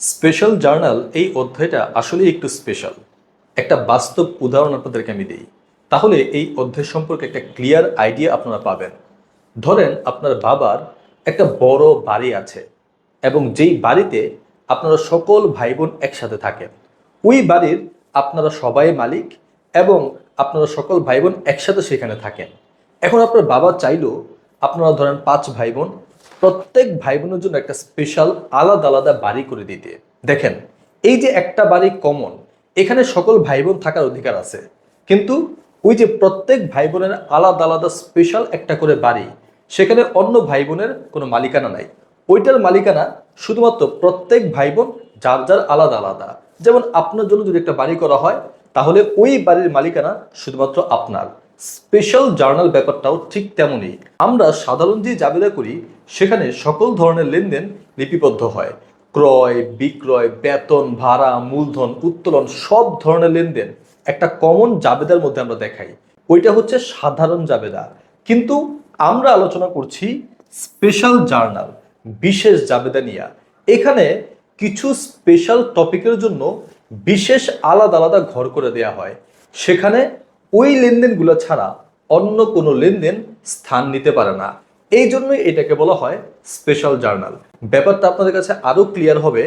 Special journal এই অধ্যায়টা আসলে একটু স্পেশাল। একটা বাস্তব উদাহরণ আপনাদেরকে আমি দিই, তাহলে এই অধ্যায় সম্পর্কে একটা ক্লিয়ার আইডিয়া আপনারা পাবেন। ধরেন আপনার বাবার একটা বড় বাড়ি আছে এবং যেই বাড়িতে আপনারা সকল ভাই বোন একসাথে থাকেন। ওই বাড়ির আপনারা সবাই মালিক এবং আপনারা সকল ভাই বোন একসাথে সেখানে থাকেন। এখন আপনার বাবা চাইলেও আপনারা ধরেন 5 ভাই বোন, প্রত্যেক ভাই বোনের জন্য একটা স্পেশাল আলাদা আলাদা বাড়ি করে দিতে। দেখেন, এই যে একটা বাড়ি কমন, এখানে সকল ভাই বোন থাকার অধিকার আছে, কিন্তু ওই যে প্রত্যেক ভাই বোনের আলাদা আলাদা স্পেশাল একটা করে বাড়ি, সেখানে অন্য ভাই বোনের কোনো মালিকানা নাই। ওইটার মালিকানা শুধুমাত্র প্রত্যেক ভাই বোন যার যার আলাদা আলাদা। যেমন আপনার জন্য যদি একটা বাড়ি করা হয়, তাহলে ওই বাড়ির মালিকানা শুধুমাত্র আপনার। স্পেশাল জার্নাল ব্যাপারটাও ঠিক তেমনই। আমরা সাধারণ যে জাবেদা করি, সেখানে সকল ধরনের লেনদেন লিপিবদ্ধ হয়। ক্রয় বিক্রয়, বেতন ভাড়া, মূলধন উত্তোলন, সব ধরনের লেনদেন একটা কমন জাবেদার মধ্যে আমরা দেখাই। ওইটা হচ্ছে সাধারণ জাবেদা। কিন্তু আমরা আলোচনা করছি স্পেশাল জার্নাল, বিশেষ জাবেদা নিয়ে। এখানে কিছু স্পেশাল টপিকের জন্য বিশেষ আলাদা আলাদা ঘর করে দেয়া হয়। সেখানে ওই লেনদেনগুলো ছাড়া অন্য কোনো লেনদেন স্থান নিতে পারে না। এই জন্যই এটাকে বলা হয় স্পেশাল জার্নাল। ব্যাপারটা আপনাদের কাছে আরো ক্লিয়ার হবে।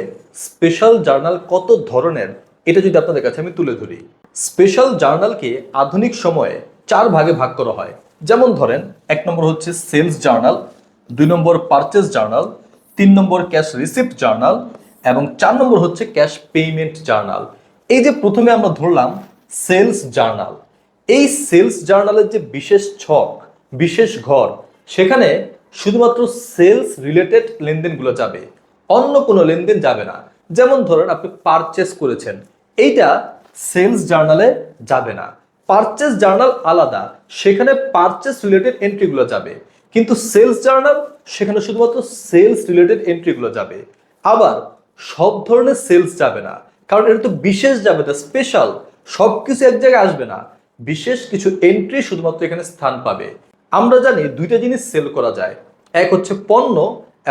স্পেশাল জার্নাল কত ধরনের, এটা যদি আপনাদের কাছে আমি তুলে ধরি। স্পেশাল জার্নালকে আধুনিক সময়ে 4 ভাগে ভাগ করা হয়। যেমন ধরেন, 1 নম্বর হচ্ছে সেলস জার্নাল, 2 নম্বর পারচেজ জার্নাল, 3 নম্বর ক্যাশ রিসিপ্ট জার্নাল এবং 4 নম্বর হচ্ছে ক্যাশ পেমেন্ট জার্নাল। এই যে প্রথমে আমরা ধরলাম সেলস জার্নাল, এই সেলস জার্নালের যে বিশেষ ছক, বিশেষ ঘর, সেখানে শুধুমাত্র সেলস রিলেটেড লেনদেনগুলো যাবে, অন্য কোনো লেনদেন যাবে না। যেমন ধরেন আপনি পারচেস করেছেন, এইটা সেলস জার্নালে যাবে না। পারচেস জার্নাল আলাদা, সেখানে পারচেস রিলেটেড এন্ট্রিগুলো যাবে। কিন্তু সেলস জার্নাল, সেখানে শুধুমাত্র সেলস রিলেটেড এন্ট্রিগুলো যাবে। আবার সব ধরনের সেলস যাবে না, কারণ এটা তো বিশেষ যাবে না, স্পেশাল। সবকিছু এক জায়গায় আসবে না, বিশেষ কিছু এন্ট্রি শুধুমাত্র এখানে স্থান পাবে। আমরা জানি দুইটা জিনিস সেল করা যায়, এক হচ্ছে পণ্য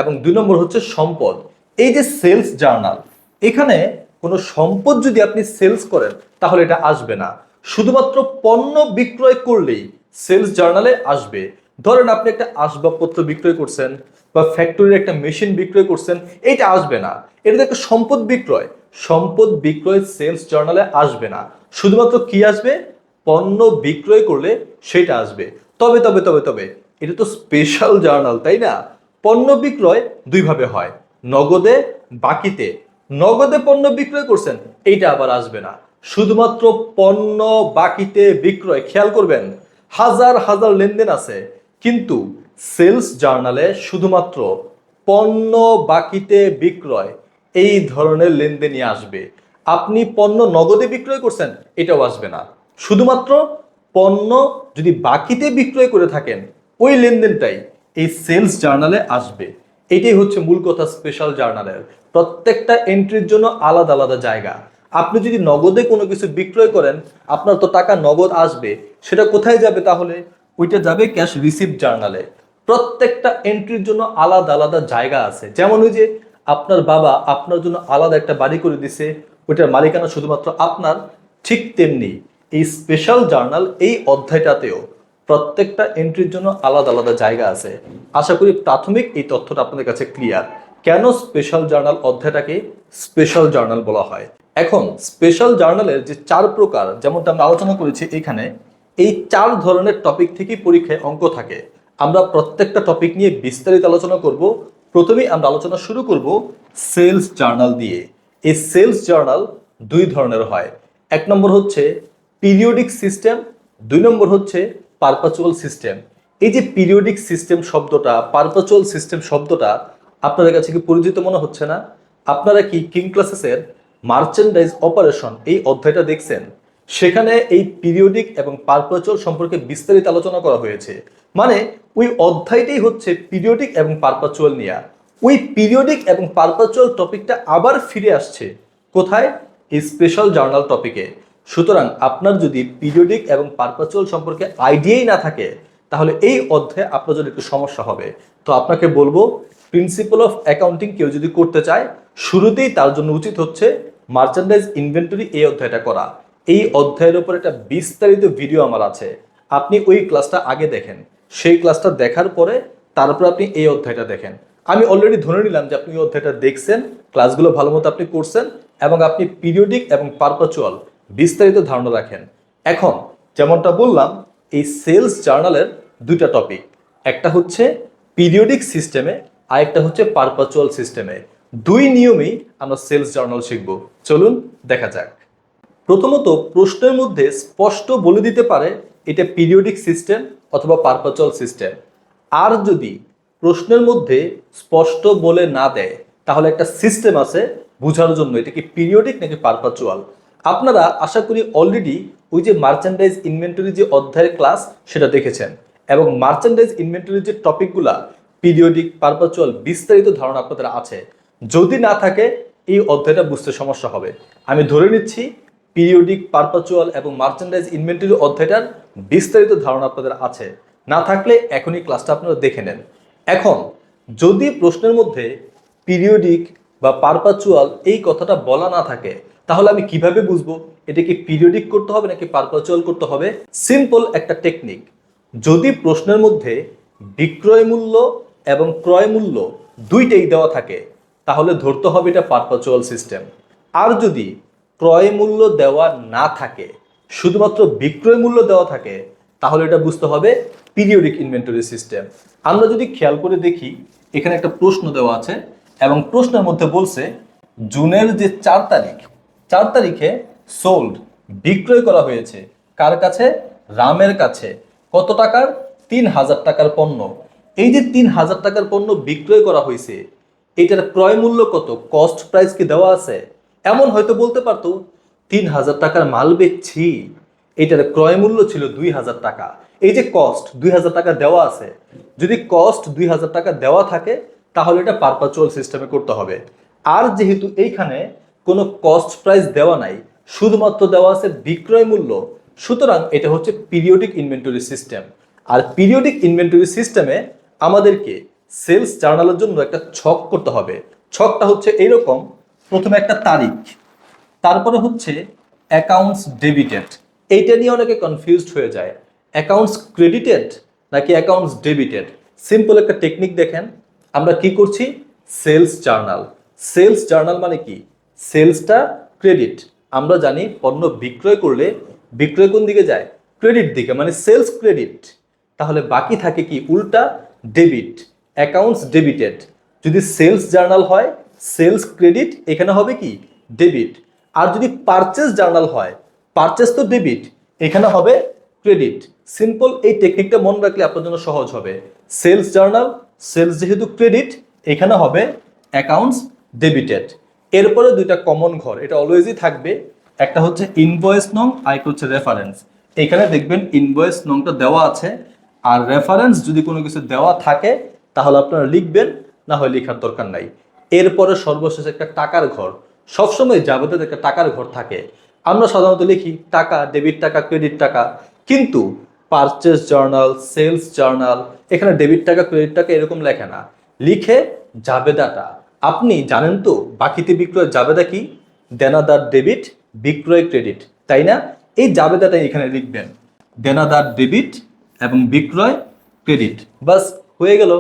এবং 2 নম্বর হচ্ছে সম্পদ। এই যে সেলস জার্নাল, এখানে কোনো সম্পদ যদি আপনি সেলস করেন, তাহলে এটা আসবে না। শুধুমাত্র পণ্য বিক্রয় করলেই সেলস জার্নালে আসবে। ধরেন আপনি একটা আসবাবপত্র বিক্রয় করছেন বা ফ্যাক্টরির একটা মেশিন বিক্রয় করছেন, এটা আসবে না। এটা তো একটা সম্পদ বিক্রয়, সম্পদ বিক্রয় সেলস জার্নালে আসবে না। শুধুমাত্র কি আসবে? পণ্য বিক্রয় করলে সেটা আসবে। তবে তবে তবে তবে এটা তো স্পেশাল জার্নাল, তাই না? পণ্য বিক্রয় 2 ভাবে হয়, নগদে, বাকিতে। নগদে পণ্য বিক্রয় করছেন, এইটা আবার আসবে না। শুধুমাত্র পণ্য বাকিতে বিক্রয়। খেয়াল করবেন, হাজার হাজার লেনদেন আছে, কিন্তু সেলস জার্নালে শুধুমাত্র পণ্য বাকিতে বিক্রয় এই ধরনের লেনদেনই আসবে। আপনি পণ্য নগদে বিক্রয় করছেন, এটাও আসবে না। শুধুমাত্র পণ্য যদি বাকিতে বিক্রয় করে থাকেন, ওই লেনদেনটাই এই সেলস জার্নালে আসবে। এটাই হচ্ছে মূল কথা স্পেশাল জার্নালের। প্রত্যেকটা এন্ট্রির জন্য আলাদা আলাদা জায়গা। আপনি যদি নগদে কোনো কিছু বিক্রয় করেন, আপনার তো টাকা নগদ আসবে, সেটা কোথায় যাবে তাহলে? ওইটা যাবে ক্যাশ রিসিপ্ট জার্নালে। প্রত্যেকটা এন্ট্রির জন্য আলাদা আলাদা জায়গা আছে। যেমন ওই যে আপনার বাবা আপনার জন্য আলাদা একটা বাড়ি করে দিছে, ওইটার মালিকানা শুধুমাত্র আপনার। ঠিক তেমনি এই স্পেশাল জার্নাল এই অধ্যায়টাতেও প্রত্যেকটা এন্ট্রির জন্য আলাদা আলাদা জায়গা আছে। আশা করি প্রাথমিক এই তথ্যটা আপনাদের কাছে ক্লিয়ার, কেন স্পেশাল জার্নাল অধ্যায়টাকে স্পেশাল জার্নাল বলা হয়। এখন স্পেশাল জার্নালের যে 4 প্রকার, যেমনটা আমরা আলোচনা করেছি এখানে, এই 4 ধরনের টপিক থেকেই পরীক্ষায় অঙ্ক থাকে। আমরা প্রত্যেকটা টপিক নিয়ে বিস্তারিত আলোচনা করব। প্রথমেই আমরা আলোচনা শুরু করব সেলস জার্নাল দিয়ে। এই সেলস জার্নাল 2 ধরনের হয়। 1 নম্বর হচ্ছে পিরিয়ডিক সিস্টেম, 2 নম্বর হচ্ছে পারপাচুয়াল সিস্টেম। এই যে পিরিয়ডিক সিস্টেম শব্দটা, পারপাচুয়াল সিস্টেম শব্দটা আপনাদের কাছে কি পরিচিত মনে হচ্ছে না? আপনারা কি কিং ক্লাসেসের মার্চেন্ডাইজ অপারেশন এই অধ্যায়টা দেখছেন? সেখানে এই পিরিয়ডিক এবং পারপাচুয়াল সম্পর্কে বিস্তারিত আলোচনা করা হয়েছে। মানে ওই অধ্যায়টাই হচ্ছে পিরিয়ডিক এবং পারপাচুয়াল নিয়ে। ওই পিরিয়ডিক এবং পারপাচুয়াল টপিকটা আবার ফিরে আসছে কোথায়? এই স্পেশাল জার্নাল টপিকে। সুতরাং আপনার যদি পিরিয়ডিক এবং পারপাচুয়াল সম্পর্কে আইডিয়াই না থাকে, তাহলে এই অধ্যায়ে আপনার জন্য একটু সমস্যা হবে। তো আপনাকে বলবো প্রিন্সিপাল অফ অ্যাকাউন্টিং কেউ যদি করতে চায়, শুরুতেই তার জন্য উচিত হচ্ছে মার্চেন্ডাইজ ইনভেন্টরি এই অধ্যায়টা করা। এই অধ্যায়ের উপর একটা বিস্তারিত ভিডিও আমার আছে, আপনি ওই ক্লাসটা আগে দেখেন, সেই ক্লাসটা দেখার পরে তারপর আপনি এই অধ্যায়টা দেখেন। আমি অলরেডি ধরে নিলাম যে আপনি এই অধ্যায়টা দেখছেন, ক্লাসগুলো ভালো মতো আপনি করছেন এবং আপনি পিরিয়ডিক এবং পারপাচুয়াল বিস্তারিত ধারণা রাখেন। এখন যেমনটা বললাম, এই সেলস জার্নালের দুইটা টপিক, একটা হচ্ছে পিরিয়ডিক সিস্টেমে আর একটা হচ্ছে পারপাচুয়াল সিস্টেমে। দুই নিয়মেই আমরা সেলস জার্নাল শিখব। চলুন দেখা যাক। প্রথমত প্রশ্নের মধ্যে স্পষ্ট বলে দিতে পারে এটা পিরিয়ডিক সিস্টেম অথবা পারপাচুয়াল সিস্টেম। আর যদি প্রশ্নের মধ্যে স্পষ্ট বলে না দেয়, তাহলে একটা সিস্টেম আছে বোঝার জন্য এটা কি পিরিয়ডিক নাকি পারপাচুয়াল। আপনারা আশা করি অলরেডি ওই যে মার্চেন্ডাইজ ইনভেন্টরি যে অধ্যায়ের ক্লাস সেটা দেখেছেন, এবং মার্চেন্ডাইজ ইনভেন্টরির যে টপিকগুলা পিরিয়ডিক পারপাচুয়াল বিস্তারিত ধারণা আপনাদের আছে। যদি না থাকে এই অধ্যায়টা বুঝতে সমস্যা হবে। আমি ধরে নিচ্ছি পিরিয়ডিক, পারপাচুয়াল এবং মার্চেন্ডাইজ ইনভেন্টরি অধ্যায়টার বিস্তারিত ধারণা আপনাদের আছে। না থাকলে এখনই ক্লাসটা আপনারা দেখে নেন। এখন যদি প্রশ্নের মধ্যে পিরিয়ডিক বা পারপাচুয়াল এই কথাটা বলা না থাকে, তাহলে আমি কিভাবে বুঝবো এটা কি পিরিয়ডিক করতে হবে নাকি পারপাচুয়াল করতে হবে? সিম্পল একটা টেকনিক, যদি প্রশ্নের মধ্যে বিক্রয় মূল্য এবং ক্রয় মূল্য দুইটাই দেওয়া থাকে, তাহলে ধরতে হবে এটা পারপাচুয়াল সিস্টেম। আর যদি ক্রয় মূল্য দেওয়া না থাকে, শুধুমাত্র বিক্রয় মূল্য দেওয়া থাকে, তাহলে এটা বুঝতে হবে পিরিয়ডিক ইনভেন্টরি সিস্টেম। আমরা যদি খেয়াল করে দেখি, এখানে একটা প্রশ্ন দেওয়া আছে এবং প্রশ্নের মধ্যে বলছে জুনের যে 4 তারিখে সোল্ড বিক্রয় করা হয়েছে কার কাছে? রামের কাছে। কত টাকার? 3000 টাকার পণ্য। এই যে 3000 টাকার পণ্য বিক্রয় করা হয়েছে, এটার ক্রয় মূল্য কত? কস্ট প্রাইস কি দেওয়া আছে? এমন হয়তো বলতে পারতো 3000 টাকার মাল বেচছি, এটার ক্রয় মূল্য ছিল 2000 টাকা। এই যে কস্ট 2000 টাকা দেওয়া আছে, যদি কস্ট 2000 টাকা দেওয়া থাকে, তাহলে এটা পারপাচুয়াল সিস্টেমে করতে হবে। আর যেহেতু এইখানে কোনো কস্ট প্রাইস দেওয়া নাই, শুধুমাত্র দেওয়া আছে বিক্রয় মূল্য, সুতরাং এটা হচ্ছে পিরিয়ডিক ইনভেন্টরি সিস্টেম। আর পিরিয়ডিক ইনভেন্টরি সিস্টেমে আমাদেরকে সেলস জার্নালের জন্য একটা ছক করতে হবে। ছকটা হচ্ছে এইরকম, প্রথমে একটা তারিখ, তারপরে হচ্ছে অ্যাকাউন্টস ডেবিটেড। এইটা নিয়ে অনেকে কনফিউজড হয়ে যায়, অ্যাকাউন্টস ক্রেডিটেড নাকি অ্যাকাউন্টস ডেবিটেড। সিম্পল একটা টেকনিক দেখেন, আমরা কি করছি? Sales journal. সেলস জার্নাল মানে কি? সেলসটা ক্রেডিট। আমরা জানি পণ্য বিক্রয় করলে বিক্রয় কোন দিকে যায়? ক্রেডিট দিকে, মানে সেলস ক্রেডিট। তাহলে বাকি থাকে কি? উল্টা, ডেবিট, অ্যাকাউন্টস ডেবিটেড। যদি সেলস জার্নাল হয় সেলস ক্রেডিট, এখানে হবে কি? ডেবিট। আর যদি পারচেস জার্নাল হয়, পারচেস তো ডেবিট, এখানে হবে ক্রেডিট। সিম্পল এই টেকনিকটা মনে রাখলে আপনার জন্য সহজ হবে। সেলস জার্নাল, সেলস যেহেতু ক্রেডিট, এখানে হবে অ্যাকাউন্টস ডেবিটেড। এরপরে দুইটা কমন ঘর, এটা অলওয়েজই থাকবে। একটা হচ্ছে ইনভয়েস নং, আর একটা হচ্ছে রেফারেন্স। এখানে দেখবেন ইনভয়েস নংটা দেওয়া আছে, আর রেফারেন্স যদি কোনো কিছু দেওয়া থাকে তাহলে আপনারা লিখবেন, না হয় লেখার দরকার নাই। এরপরে সর্বশেষ একটা টাকার ঘর। সবসময় যাবতীয় একটা টাকার ঘর থাকে। আমরা সাধারণত লিখি টাকা, ডেবিট টাকা, ক্রেডিট টাকা, কিন্তু পারচেস জার্নাল, সেলস জার্নাল এখানে ডেবিট টাকা, ক্রেডিট টাকা এরকম লেখে না, লিখে জাবেদাটা। আপনি জানেন তো বাকিতে বিক্রয়ের জাবেদা কি? দেনাদার ডেবিট, বিক্রয় ক্রেডিট, তাই না? এই জাবেদাটা এখানে লিখবেন, দেনাদার ডেবিট এবং বিক্রয় ক্রেডিট। বাস হয়ে গেল।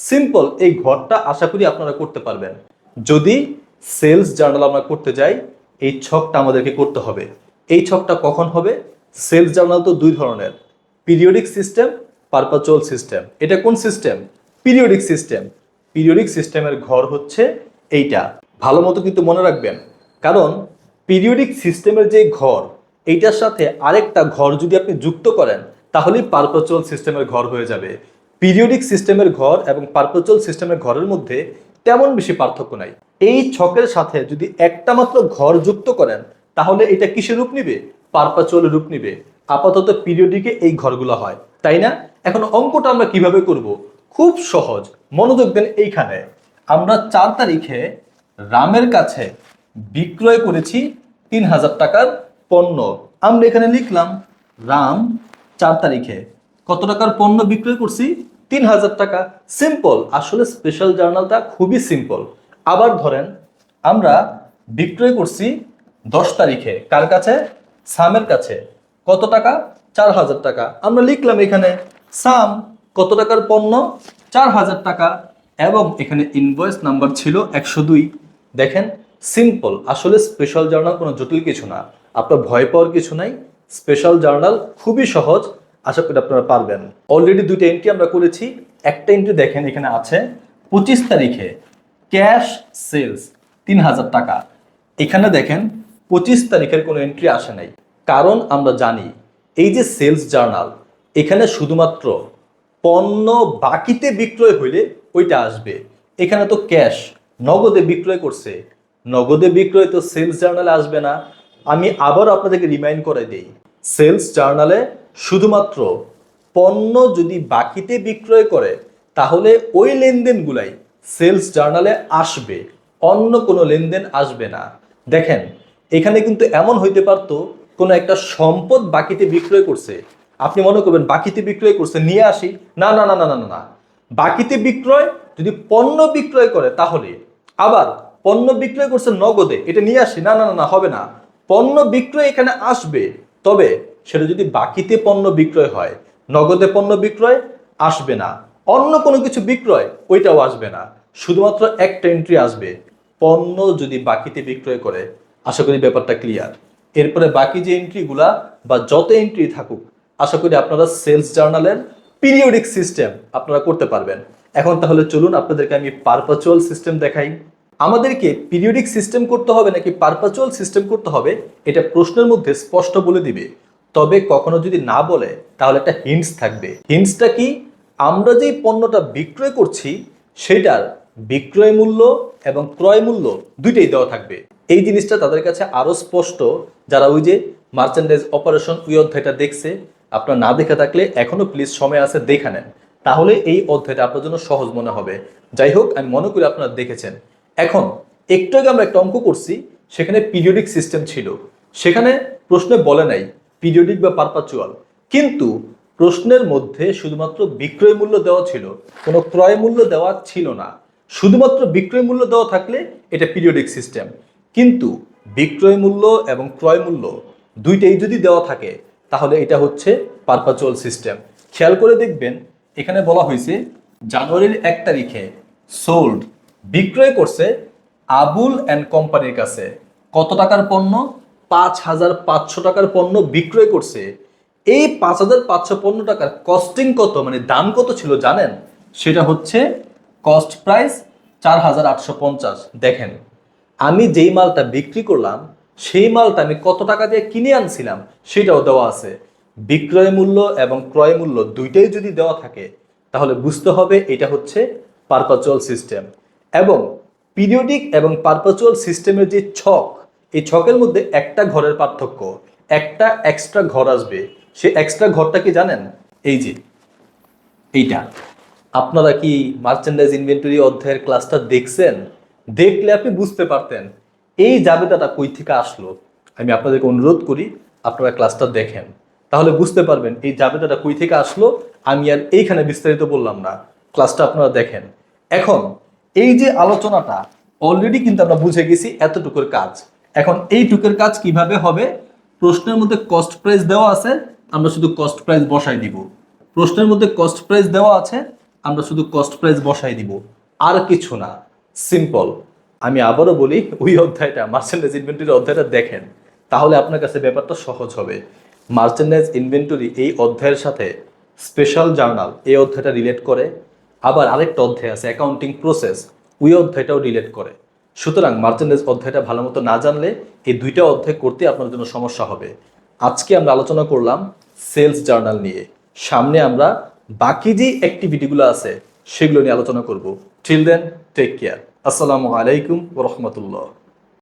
সিম্পল এই ঘরটা আশা করি আপনারা করতে পারবেন। যদি সেলস জার্নাল আমরা করতে যাই, এই ছকটা আমাদেরকে করতে হবে। এই ছকটা কখন হবে? সেলস জার্নাল তো দুই ধরনের, পিরিয়ডিক সিস্টেম, পারপাচুয়াল সিস্টেম। এটা কোন সিস্টেম? Periodic system. পিরিয়ডিক সিস্টেমের ঘর হচ্ছে এইটা, ভালো মতো কিন্তু মনে রাখবেন, কারণ পিরিয়ডিক সিস্টেমের যে ঘর, এইটার সাথে আরেকটা ঘর যদি আপনি যুক্ত করেন, তাহলেই পারপাচুয়াল সিস্টেমের ঘর হয়ে যাবে। পিরিয়ডিক সিস্টেমের ঘর এবং পারপাচুয়াল সিস্টেমের ঘরের মধ্যে তেমন বেশি পার্থক্য নাই। এই ছকের সাথে যদি একটা মাত্র ঘর যুক্ত করেন, তাহলে এটা কিসের রূপ নিবে? পারপাচুয়াল রূপ নিবে। আপাতত পিরিয়ডিকে এই ঘরগুলো হয়, তাই না? এখন অঙ্কটা আমরা কিভাবে করব? খুব সহজ, মনোযোগ দেন। এইখানে আমরা 4 তারিখে রামের কাছে বিক্রয় করেছি 3000 টাকার পণ্য। আমরা এখানে লিখলাম রাম 4 তারিখে কত টাকার পণ্য বিক্রয় করছি? 3000 টাকা। সিম্পল, আসলে স্পেশাল জার্নালটা খুবই সিম্পল। আবার ধরেন আমরা বিক্রয় করছি 10 তারিখে, কার কাছে? সামের কাছে। কত টাকা? 4000 টাকা। আমরা লিখলাম এখানে সাম কত টাকার পণ্য? 4000 টাকা। এবং এখানে ইনভয়েস নাম্বার ছিল 102। দেখেন সিম্পল, আসলে স্পেশাল জার্নাল কোনো জটিল কিছু না, আপনার ভয় পাওয়ার কিছু নাই। স্পেশাল জার্নাল খুবই সহজ, আশা করি আপনারা পারবেন। অলরেডি দুইটা এন্ট্রি আমরা করেছি। একটা এন্ট্রি দেখেন এখানে আছে 25 তারিখে ক্যাশ সেলস 3000 টাকা। এখানে দেখেন 25 তারিখের কোনো এন্ট্রি আসে নাই, কারণ আমরা জানি এই যে সেলস জার্নাল, এখানে শুধুমাত্র পণ্য বাকিতে বিক্রয় হইলে ওইটা আসবে। এখানে তো ক্যাশ নগদে বিক্রয় করছে, নগদে বিক্রয় তো সেলস জার্নালে আসবে না। আমি আবার আপনাদেরকে রিমাইন্ড করে দিই, সেলস জার্নালে শুধুমাত্র পণ্য যদি বাকিতে বিক্রয় করে তাহলে ওই লেনদেনগুলাই সেলস জার্নালে আসবে, অন্য কোনো লেনদেন আসবে না। দেখেন এখানে কিন্তু এমন হইতে পারতো কোনো একটা সম্পদ বাকিতে বিক্রয় করছে, আপনি মনে করবেন বাকিতে বিক্রয় করছে নিয়ে আসি, না না না না না না, বাকিতে বিক্রয় যদি পণ্য বিক্রয় করে তাহলে। আবার পণ্য বিক্রয় করছে নগদে, এটা নিয়ে আসি, না না না না, হবে না। পণ্য বিক্রয় এখানে আসবে, তবে সেটা যদি বাকিতে পণ্য বিক্রয় হয়, নগদে পণ্য বিক্রয় আসবে না। অন্য কোনো কিছু বিক্রয় ওইটাও আসবে না, শুধুমাত্র একটা এন্ট্রি আসবে, পণ্য যদি বাকিতে বিক্রয় করে। আশা করি ব্যাপারটা ক্লিয়ার। এরপরে বাকি যে এন্ট্রিগুলা বা যত এন্ট্রি থাকুক, আশা করি আপনারা সেলস জার্নালের পিরিয়ডিক সিস্টেম আপনারা করতে পারবেন। এখন তাহলে চলুন আপনাদেরকে আমি পারপাচুয়াল সিস্টেম দেখাই। আমাদেরকে পিরিয়ডিক সিস্টেম করতে হবে নাকি পারপাচুয়াল সিস্টেম করতে হবে, এটা প্রশ্নের মধ্যে স্পষ্ট বলে দিবে। তবে কখনো যদি না বলে তাহলে একটা হিন্টস থাকবে। হিন্টসটা কি? আমরা যেই পণ্যটা বিক্রয় করছি সেটার বিক্রয় মূল্য এবং ক্রয় মূল্য দুইটাই দেওয়া থাকবে। এই জিনিসটা তাদের কাছে আরো স্পষ্ট যারা ওই যে মার্চেন্ডাইজ অপারেশন ওই অধ্যায়টা দেখছে। আপনার না দেখে থাকলে এখনো প্লিজ সময় আছে দেখে নেন, তাহলে এই অধ্যায়টা আপনার জন্য সহজ মনে হবে। যাই হোক, আমি মনে করি আপনারা দেখেছেন। এখন একটু আগে আমরা একটা অঙ্ক করছি, সেখানে পিরিয়ডিক সিস্টেম ছিল, সেখানে প্রশ্নে বলে নাই পিরিয়ডিক বা পারপাচুয়াল, কিন্তু প্রশ্নের মধ্যে শুধুমাত্র বিক্রয় মূল্য দেওয়া ছিল, কোনো ক্রয় মূল্য দেওয়া ছিল না। শুধুমাত্র বিক্রয় মূল্য দেওয়া থাকলে এটা পিরিয়ডিক সিস্টেম, কিন্তু বিক্রয় মূল্য এবং ক্রয় মূল্য দুইটাই যদি দেওয়া থাকে তাহলে এটা হচ্ছে পারপাচুয়াল সিস্টেম। খেয়াল করে দেখবেন এখানে বলা হয়েছে জানুয়ারির 1 তারিখে সোল্ড বিক্রয় করছে আবুল অ্যান্ড কোম্পানির কাছে কত টাকার পণ্য? 5500 টাকার পণ্য বিক্রয় করছে। এই 5500 পণ্য টাকার কস্টিং কত, মানে দাম কত ছিল জানেন? সেটা হচ্ছে কস্ট প্রাইস 4850। দেখেন আমি যেই মালটা বিক্রি করলাম সেই মালটা আমি কত টাকা দিয়ে কিনে আনছিলাম সেটাও দেওয়া আছে। বিক্রয় মূল্য এবং ক্রয় মূল্য দুইটাই যদি দেওয়া থাকে তাহলে বুঝতে হবে এটা হচ্ছে পারপাচুয়াল সিস্টেম। এবং পিরিয়ডিক এবং পারপাচুয়াল সিস্টেমের যে ছক, এই ছকের মধ্যে একটা ঘরের পার্থক্য, একটা এক্সট্রা ঘর আসবে। সে এক্সট্রা ঘরটা কি জানেন? এই যে এইটা। আপনারা কি মার্চেন্ডাইজ ইনভেন্টরি অধ্যায়ের ক্লাসটা দেখছেন? দেখলে আপনি বুঝতে পারতেন এই জাবেদাটা কই থেকে আসলো। আমি আপনাদেরকে অনুরোধ করি আপনারা ক্লাসটা দেখেন, তাহলে বুঝতে পারবেন এই জাবেদাটা কই থেকে আসলো। আমি আর এইখানে বিস্তারিত বললাম না, ক্লাসটা আপনারা দেখেন। এখন এই যে আলোচনাটা অলরেডি কিন্তু আমরা বুঝে গেছি এতটুকুর কাজ। এখন এইটুকুর কাজ কিভাবে হবে? প্রশ্নের মধ্যে কস্ট প্রাইস দেওয়া আছে, আমরা শুধু কস্ট প্রাইস বসাই দিব। প্রশ্নের মধ্যে কস্ট প্রাইস দেওয়া আছে, আমরা শুধু কস্ট প্রাইস বসাই দিব, আর কিছু না। সিম্পল। আমি আবারও বলি ওই অধ্যায়টা মার্চেন্ডাইজ ইনভেন্টরি অধ্যায়টা দেখেন, তাহলে আপনার কাছে ব্যাপারটা সহজ হবে। মার্চেন্ডাইজ ইনভেন্টরি এই অধ্যায়ের সাথে স্পেশাল জার্নাল এই অধ্যায়টা রিলেট করে, আবার আরেকটা অধ্যায় আছে অ্যাকাউন্টিং প্রসেস, ওই অধ্যায়টাও রিলেট করে। সুতরাং মার্চেন্ডাইজ অধ্যায়টা ভালো মতো না জানলে এই দুইটা অধ্যায় করতে আপনার জন্য সমস্যা হবে। আজকে আমরা আলোচনা করলাম সেলস জার্নাল নিয়ে, সামনে আমরা বাকি যে অ্যাক্টিভিটিগুলো আছে সেগুলো নিয়ে আলোচনা করব। Till then take care. আসসালামু আলাইকুম ওয়া রাহমাতুল্লাহ।